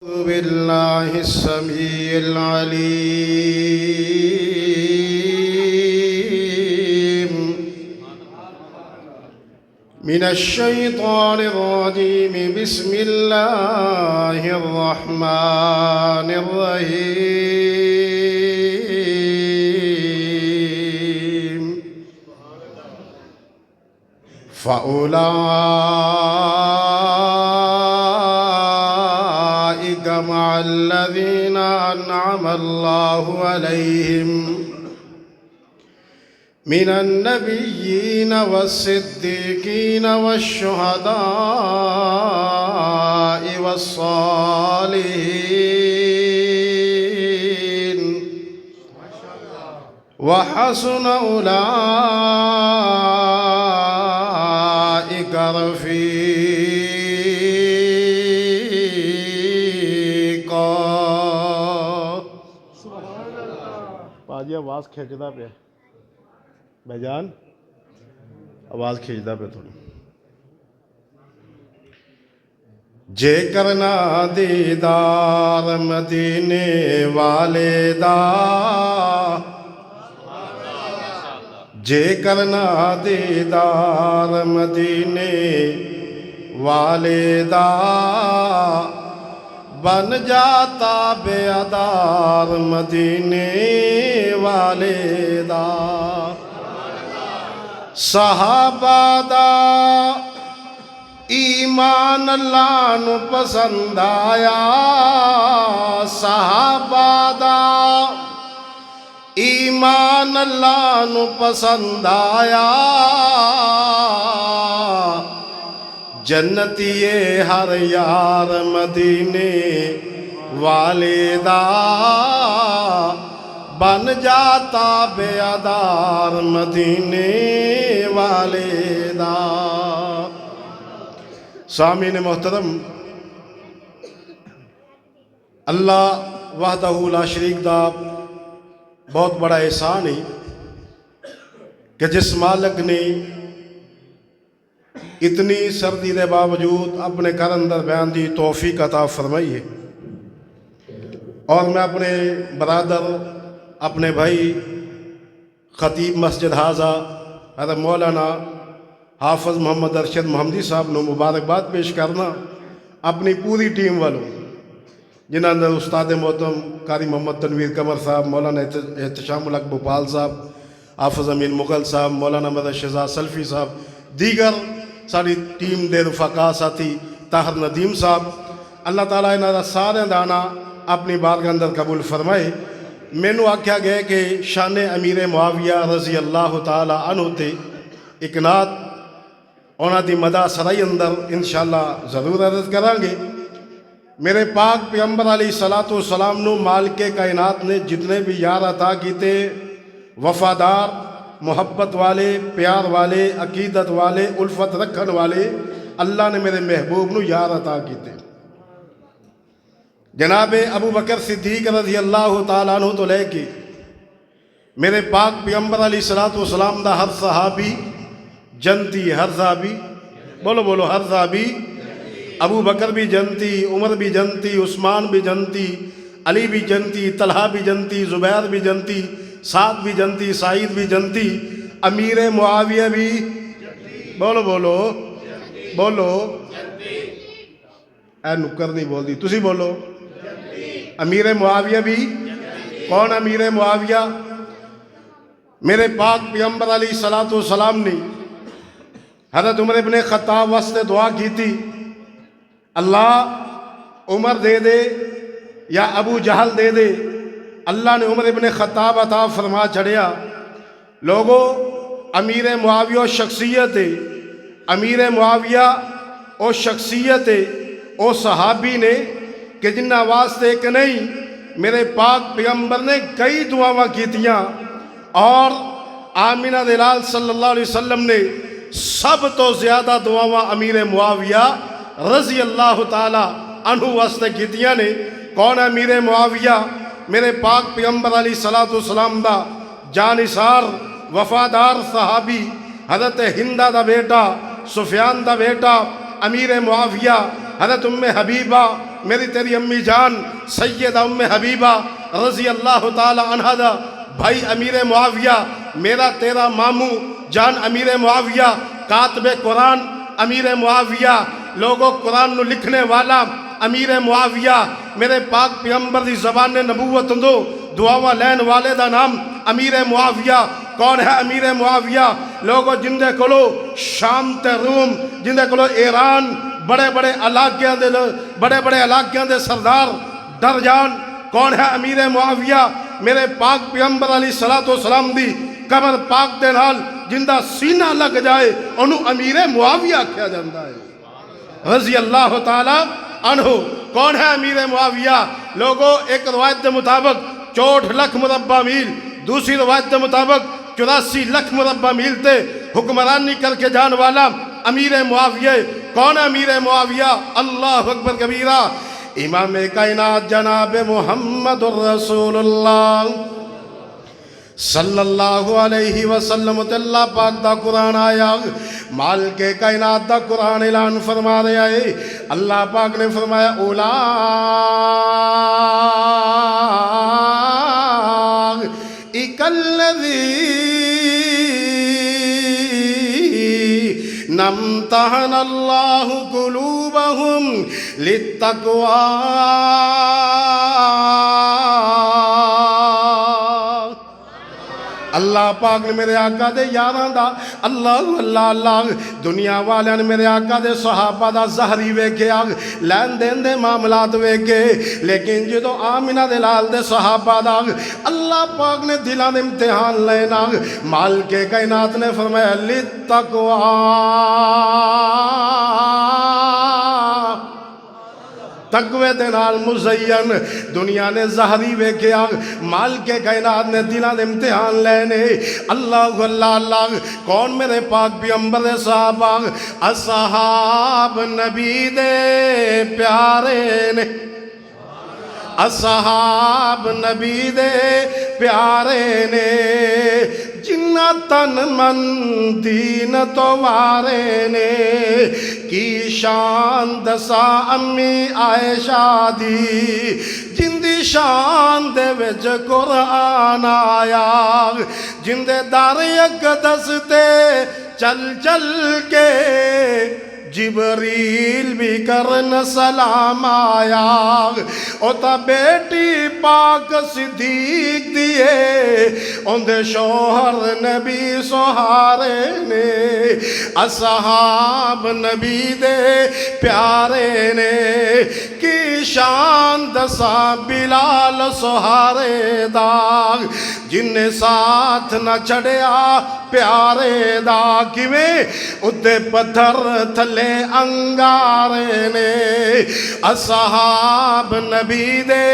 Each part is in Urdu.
أعوذ بالله السميع العليم من الشيطان الرجيم. بسم الله الرحمن الرحيم. فأولئك مع الذين أنعم الله عليهم من النبيين والصديقين والشهداء والصالحين وحسن أولئك رفيقا. پاجی آواز کھینچدا پیا بھائی جان، آواز کھینچدا پیا تھوڑی. جے کرنا دیدار مدینے والے دا، جے کرنا دیدار مدینے والے دا، بن جاتا بیادار مدینے والے دا. صحابہ دا ایمان اللہ نو پسند آیا، صحابہ دا ایمان اللہ نو پسند آیا. جنتی ہر یار مدینے والے دا، بن جاتا بیادار مدینے والے دا. سامعین محترم، اللہ وحدہ لا شریک دا بہت بڑا احسان ہے کہ جس مالک نے اتنی سردی دے باوجود اپنے گھر اندر بیان دی توفیق عطا فرمائی ہے. اور میں اپنے برادر، اپنے بھائی خطیب مسجد حاضہ حضرت مولانا حافظ محمد ارشد محمدی صاحب نو مبارکباد پیش کرنا، اپنی پوری ٹیم والوں جنہاں اندر استاد محترم قاری محمد تنویر قمر صاحب، مولانا احتشام الحق بھوپال صاحب، حافظ امین مغل صاحب، مولانا مدد شہزاد سلفی صاحب، دیگر ساری ٹیم دے رفقا ساتھی طاہر ندیم صاحب. اللہ تعالیٰ انہاں سارے دانا اپنی بارگاہ اندر قبول فرمائے. مینوں آکھیا گیا کہ شان امیر معاویہ رضی اللہ تعالیٰ عنہ تے ایک نعت انہاں دی مدح سرائی اندر انشاءاللہ ضرور عرض کریں گے. میرے پاک پیغمبر علیہ السلام نو مالک کائنات نے جتنے بھی یار عطا کیتے، وفادار، محبت والے، پیار والے، عقیدت والے، الفت رکھن والے، اللہ نے میرے محبوب نو یار عطا کیتے. جناب ابو بکر صدیق رضی اللہ تعالیٰ عنہ تو لے کے میرے پاک پیغمبر علیہ السلام دا ہر صحابی جنتی، ہر صحابی بولو بولو ہر صحابی. ابو بکر بھی جنتی، عمر بھی جنتی، عثمان بھی جنتی، علی بھی جنتی، طلحہ بھی جنتی، زبیر بھی جنتی، سعد بھی جنتی، سعید بھی جنتی، امیر معاویہ بھی بولو بولو بولو اے نکر نہیں بول دی تسی بولو. امیر معاویہ بھی کون؟ امیر معاویہ میرے پاک پیغمبر علیہ السلام نے حضرت عمر ابن خطاب واسطے دعا کی تھی، اللہ عمر دے دے یا ابو جہل دے دے. اللہ نے عمر ابن خطاب عطا فرما چھڑیا. لوگوں، امیر معاویہ شخصیت ہے، امیر معاویہ او شخصیت ہے، او صحابی نے کہ جنہ واسطے ایک نہیں میرے پاک پیغمبر نے کئی دعاواں کیتیاں، اور آمینہ دلال صلی اللہ علیہ وسلم نے سب تو زیادہ دعاواں امیر معاویہ رضی اللہ تعالی عنہ واسطے کیتیاں نے. کون ہے امیر معاویہ؟ میرے پاک پیغمبر علیہ السلام دا جانثار وفادار صحابی حضرت ہندہ دا بیٹا، سفیان دا بیٹا، امیر معاویہ، حضرت ام حبیبہ میری تیری امی جان سیدہ ام حبیبہ رضی اللہ تعالی عنہ دا بھائی امیر معاویہ، میرا تیرا ماموں جان امیر معاویہ، کاتب قرآن امیر معاویہ، لوگوں قرآن نو لکھنے والا امیر معاویہ، میرے پاک پیغمبر دی زبان نبوت دو دعاواں لین والے دا نام امیر معاویہ۔ کون ہے امیر معاویہ؟ لوگوں جندے کولو شام تے روم، جندے کولو ایران، بڑے بڑے علاقیاں دے سردار ڈر جان۔ کون ہے امیر معاویہ؟ میرے پاک پیغمبر علیہ السلام دی قبر پاک دے نال جندہ سینہ لگ جائے انہوں امیر معاویہ کیا جاندہ ہے رضی اللہ تعالی عنہ۔ کون ہے امیر معاویہ؟ لوگوں ایک روایت دے مطابق 64 لاکھ مربع میل، دوسری روایت دے مطابق 84 لاکھ مربع میل تے حکمرانی کر کے جان والا امیر معاویہ۔ کون ہے امیر معاویہ؟ اللہ اکبر کبیرہ، امام کائنات جناب محمد الرسول اللہ صلی اللہ علیہ وسلم تے اللہ پاک دا قرآن آیا، مال کے کائنات دا قرآن اعلان فرما رہے آئے۔ اللہ پاک نے فرمایا اولئک الذین امتحن اللہ قلوبہم للتقوی۔ اللہ پاک نے میرے آقا دے یاران دا اللہ دنیا والے نے میرے آقا دے صحابہ دا زہری ویکھے لین دین دے معاملات ویکھے، لیکن جدو آمینہ دے لال دے صحابہ دا اللہ پاک نے دلان امتحان لینا، مال کے کائنات نے فرمایا للتقوی، تقوی دے نال مزین۔ دنیا نے زہری ویکھے مال کے کائنات نے دلان دے امتحان لینے۔ اللہ کون میرے پاک پیغمبر دے صحابہ، اصحاب نبی دے پیارے نے، اصحاب نبی دے پیارے نے، جنہ تن من دین تو وارے نے، کی شان دسا امی عائشہ دی، جن دی شان دے وچ قرآن آیا، جن دے دار اقدس تے چل چل کے جبریل بھی کرن سلام آیا، او تا بیٹی پاک صدیق دیئے، ان دے شوہر نبی سہارے نے، اصحاب نبی دے پیارے نے، کی شان دسا بلال سہارے دا، جن نے ساتھ نہ چڑیا پیارے دا، کیویں ادھے پتھر تھلے انگارے نے، اصحاب نبی دے،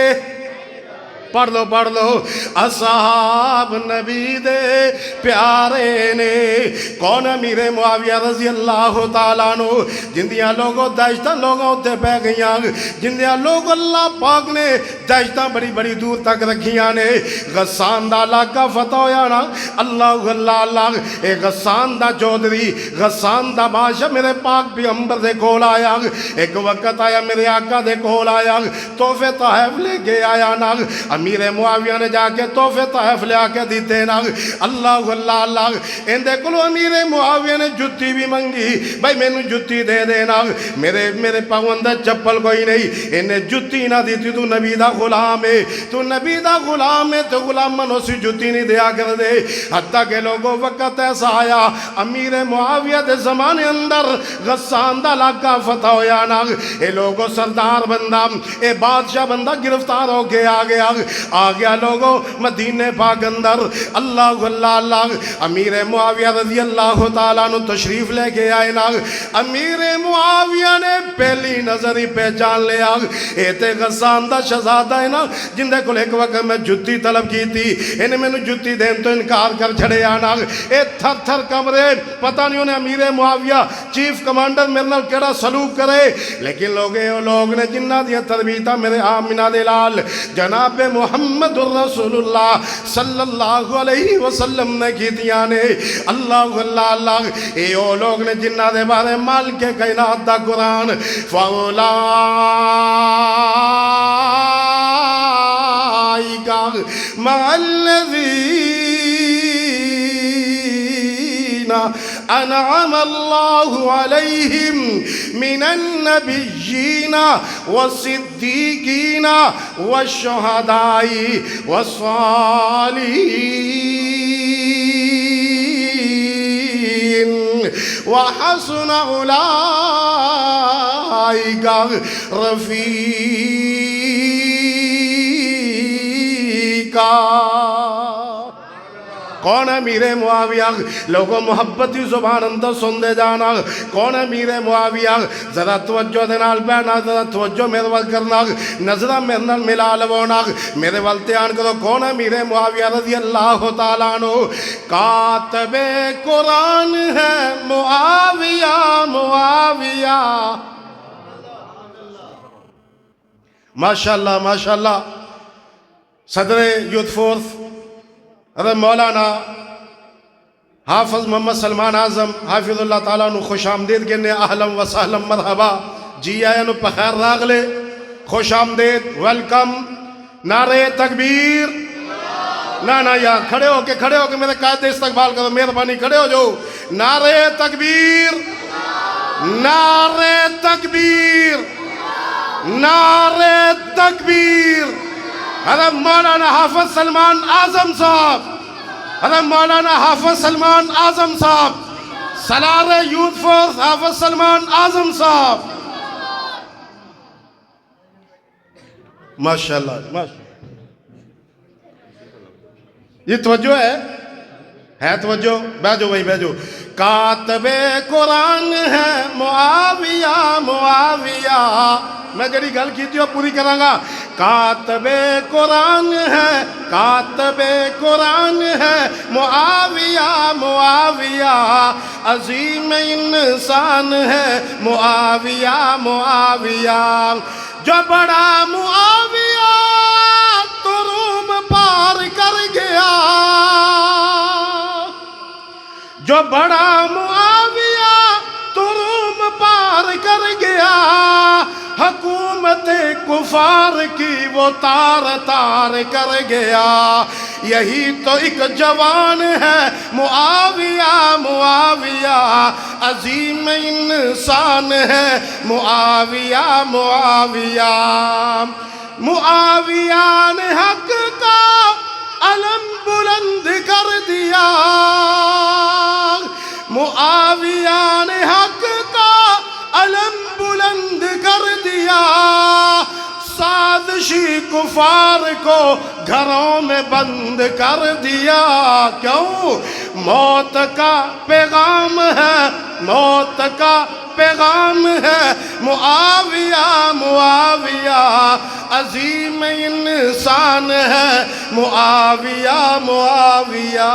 پڑھ لو اصحاب نبی دے پیارے نے۔ کون امیر معاویہ رضی اللہ تعالیٰ عنہ، جندیاں لوگوں دہشتاں لوگوں تے بہ گئیاں، جندیاں لوگ اللہ پاک نے دہشتاں بڑی بڑی دور تک رکھیاں نے۔ غسان دا علاقہ فتح ہویا نا، اللہ اے غسان دا چودھری، غسان دا بادشاہ میرے پاک پیغمبر دے کول آیا، ایک وقت آیا میرے آقا دے کول آیا، تحفے طائف لے کے آیا نا، امیر معاویہ نے جا کے تحفے طائف لے آ کے دیتے نا، اللہ اندے کلو امیر معاویہ نے جتی بھی منگی، بھائی میں نے جتی دے دینا، میرے پاؤں اندر چپل کوئی نہیں، انہیں جتی نہ دیتی، تو نبی دا غلام ہے، تو نبی دا غلام ہے، تو غلام منو سی جتی نہیں دیا کر دے۔ حتیٰ کہ لوگوں وقت ایسا آیا امیر معاویہ دے زمانے اندر غسان دا علاقہ فتح ہویا نا، اے لوگوں سردار بندہ، اے بادشاہ بندہ گرفتار ہو کے آ گیا لوگوں مدینہ پاک اندر۔ اللہ امیر معاویہ رضی اللہ تعالیٰ عنہ تشریف لے کے آئے نا، امیر معاویہ نے پہلی نظر ہی پہچان لیا، اے تے غسان دا شہزادہ ہے نا، جن دے کل ایک وقت میں جتی طلب کی تھی، انہیں میں نے جتی دین تو انکار کر چھڑے آنا، اے تھر تھر کمرے، پتہ نہیں انہیں امیر معاویہ چیف کمانڈر میرے نال کیڑا سلوک کرے، لیکن لوگ نے جنہ دیا تربیتہ میرے آمینہ دلال جناب محمد الرسول اللہ صلی اللہ علیہ وسلم نے کی دیا نے اللہ اللہ اللہ اے او لوگ نے جنہ دے بارے مال کے کائنات دا قرآن فَأُولَئِكَ مَعَ الَّذِينَ أَنْعَمَ اللَّهُ عَلَيْهِمْ مِنَ النَّبِيِّينَ وَالصِّدِّيقِينَ وَالشُّهَدَاءِ وَالصَّالِحِينَ وَحَسُنَ أُولَئِكَ رفیقا۔ کون ہے میرے معاویہ؟ لوگوں محبتی زبان اندر سن دے جانا۔ کون ہے میرے معاویہ؟ ذرا توجہ دینال بینا، ذرا توجہ میرے وال کرنا، نظرہ میرے نال ملا لونا، میرے وال تیان کرو۔ کون ہے میرے معاویہ رضی اللہ تعالیٰ عنہ؟ کاتب قرآن ہے معاویہ، معاویہ۔ ماشاءاللہ ماشاءاللہ۔ صدر یوتھ فورس حضرت مولانا حافظ محمد سلمان اعظم حافظ اللہ تعالیٰ نو خوش آمدید کہنے اہلم و سہلم مرحبا جی آیا نو پخیر راغلے خوش آمدید ویلکم نعرہ تکبیر نا یار کھڑے ہو کے میرے قائد استقبال کرو مہربانی کھڑے ہو جو نعرہ تکبیر نعرہ تکبیر نعرہ تکبیر حضرت مولانا حافظ سلمان اعظم صاحب حضرت مولانا حافظ سلمان اعظم صاحب سالار یوتھ فورس حافظ سلمان اعظم صاحب ماشاءاللہ یہ توجہ ہے توجہ بیجو بھائی بیجو کاتب قرآن ہے معاویہ معاویہ میں جڑی گل کی تھی وہ پوری کروں گا کاتب قرآن ہے معاویہ معاویہ عظیم انسان ہے معاویہ معاویہ جو بڑا معاویہ تو روم پار کر گیا جو بڑا معاویہ تو روم پار کر گیا حکومت کفار کی وہ تار تار کر گیا یہی تو ایک جوان ہے معاویہ معاویہ عظیم انسان ہے معاویہ معاویہ معاویہ نے حق کا علم بلند کر دیا معاویہ نے حق کا علم بلند کر دیا سازشی کفار کو گھروں میں بند کر دیا کیوں موت کا پیغام ہے موت کا پیغام ہے معاویہ معاویہ عظیم انسان ہے معاویہ معاویہ